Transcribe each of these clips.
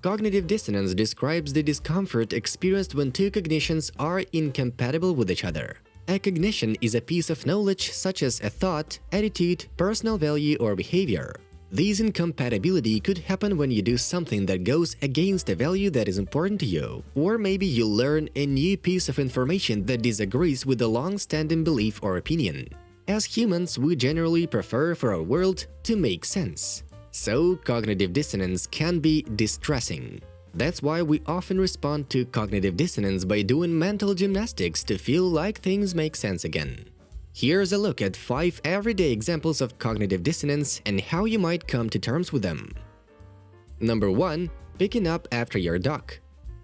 Cognitive dissonance describes the discomfort experienced when two cognitions are incompatible with each other. A cognition is a piece of knowledge such as a thought, attitude, personal value, or behavior. This incompatibility could happen when you do something that goes against a value that is important to you, or maybe you learn a new piece of information that disagrees with a long-standing belief or opinion. As humans, we generally prefer for our world to make sense. So, cognitive dissonance can be distressing. That's why we often respond to cognitive dissonance by doing mental gymnastics to feel like things make sense again. Here's a look at 5 everyday examples of cognitive dissonance and how you might come to terms with them. Number 1. Picking up after your dog.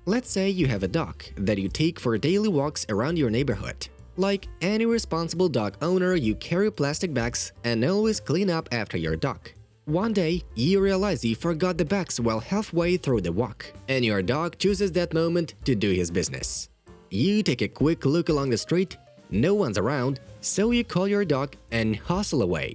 Let's say you have a dog that you take for daily walks around your neighborhood. Like any responsible dog owner, you carry plastic bags and always clean up after your dog. One day, you realize you forgot the bags while halfway through the walk, and your dog chooses that moment to do his business. You take a quick look along the street. No one's around, so you call your dog and hustle away.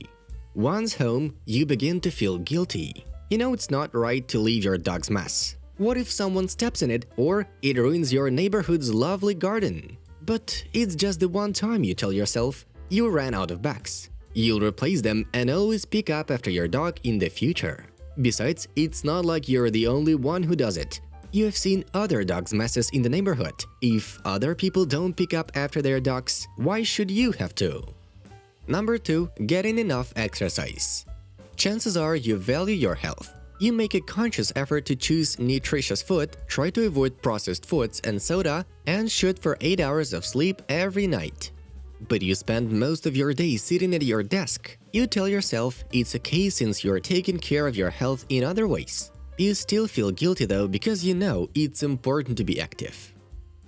Once home, you begin to feel guilty. You know it's not right to leave your dog's mess. What if someone steps in it or it ruins your neighborhood's lovely garden? But it's just the one time you tell yourself you ran out of bags. You'll replace them and always pick up after your dog in the future. Besides, it's not like you're the only one who does it. You have seen other dogs' messes in the neighborhood. If other people don't pick up after their dogs, why should you have to? Number 2. Getting enough exercise. Chances are you value your health. You make a conscious effort to choose nutritious food, try to avoid processed foods and soda, and shoot for 8 hours of sleep every night. But you spend most of your day sitting at your desk. You tell yourself it's okay since you're taking care of your health in other ways. You still feel guilty though because you know it's important to be active.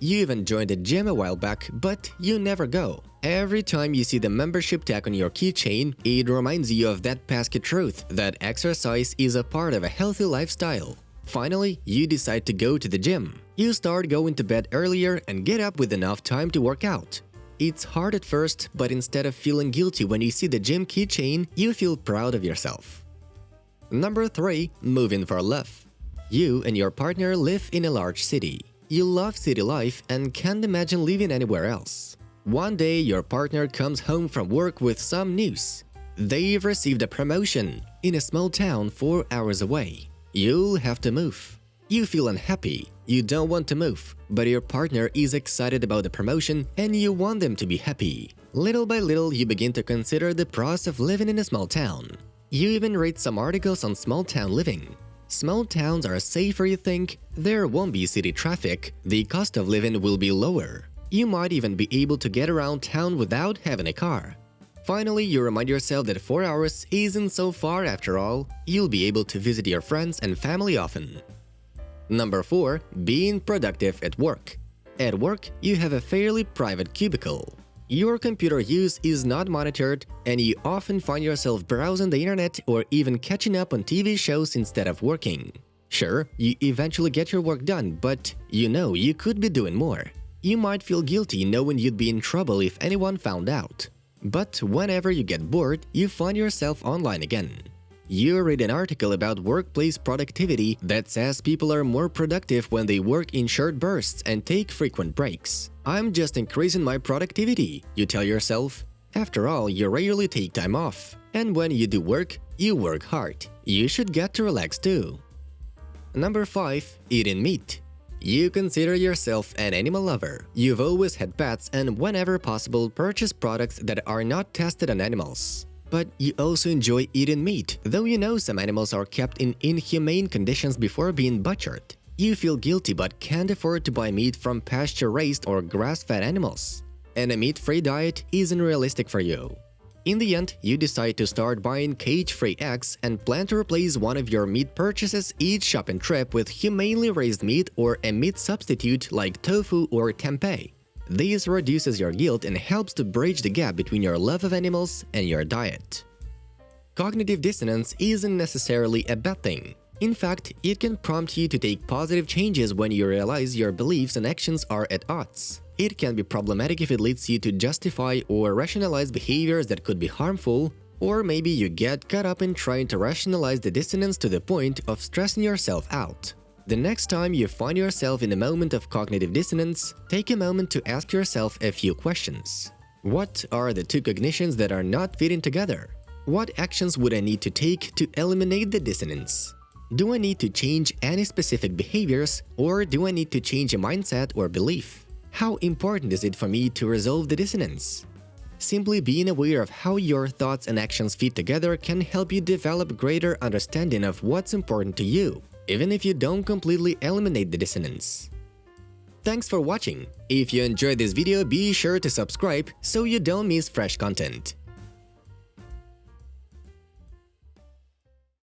You even joined a gym a while back, but you never go. Every time you see the membership tag on your keychain, it reminds you of that pesky truth that exercise is a part of a healthy lifestyle. Finally, you decide to go to the gym. You start going to bed earlier and get up with enough time to work out. It's hard at first, but instead of feeling guilty when you see the gym keychain, you feel proud of yourself. Number 3. Moving for love. You and your partner live in a large city. You love city life and can't imagine living anywhere else. One day, your partner comes home from work with some news. They've received a promotion in a small town 4 hours away. You'll have to move. You feel unhappy. You don't want to move, but your partner is excited about the promotion and you want them to be happy. Little by little, you begin to consider the pros of living in a small town. You even read some articles on small town living. Small towns are safer, you think. There won't be city traffic. The cost of living will be lower. You might even be able to get around town without having a car. Finally, you remind yourself that 4 hours isn't so far after all. You'll be able to visit your friends and family often. Number 4. Being productive at work. At work, you have a fairly private cubicle. Your computer use is not monitored, and you often find yourself browsing the internet or even catching up on TV shows instead of working. Sure, you eventually get your work done, but you know you could be doing more. You might feel guilty knowing you'd be in trouble if anyone found out. But whenever you get bored, you find yourself online again. You read an article about workplace productivity that says people are more productive when they work in short bursts and take frequent breaks. I'm just increasing my productivity, you tell yourself. After all, you rarely take time off. And when you do work, you work hard. You should get to relax too. Number 5. Eating meat. You consider yourself an animal lover. You've always had pets and whenever possible purchase products that are not tested on animals. But you also enjoy eating meat, though you know some animals are kept in inhumane conditions before being butchered. You feel guilty but can't afford to buy meat from pasture-raised or grass-fed animals. And a meat-free diet isn't realistic for you. In the end, you decide to start buying cage-free eggs and plan to replace one of your meat purchases each shopping trip with humanely raised meat or a meat substitute like tofu or tempeh. This reduces your guilt and helps to bridge the gap between your love of animals and your diet. Cognitive dissonance isn't necessarily a bad thing. In fact, it can prompt you to take positive changes when you realize your beliefs and actions are at odds. It can be problematic if it leads you to justify or rationalize behaviors that could be harmful, or maybe you get caught up in trying to rationalize the dissonance to the point of stressing yourself out. The next time you find yourself in a moment of cognitive dissonance, take a moment to ask yourself a few questions. What are the two cognitions that are not fitting together? What actions would I need to take to eliminate the dissonance? Do I need to change any specific behaviors, or do I need to change a mindset or belief? How important is it for me to resolve the dissonance? Simply being aware of how your thoughts and actions fit together can help you develop greater understanding of what's important to you, even if you don't completely eliminate the dissonance. Thanks for watching. If you enjoyed this video, be sure to subscribe so you don't miss fresh content.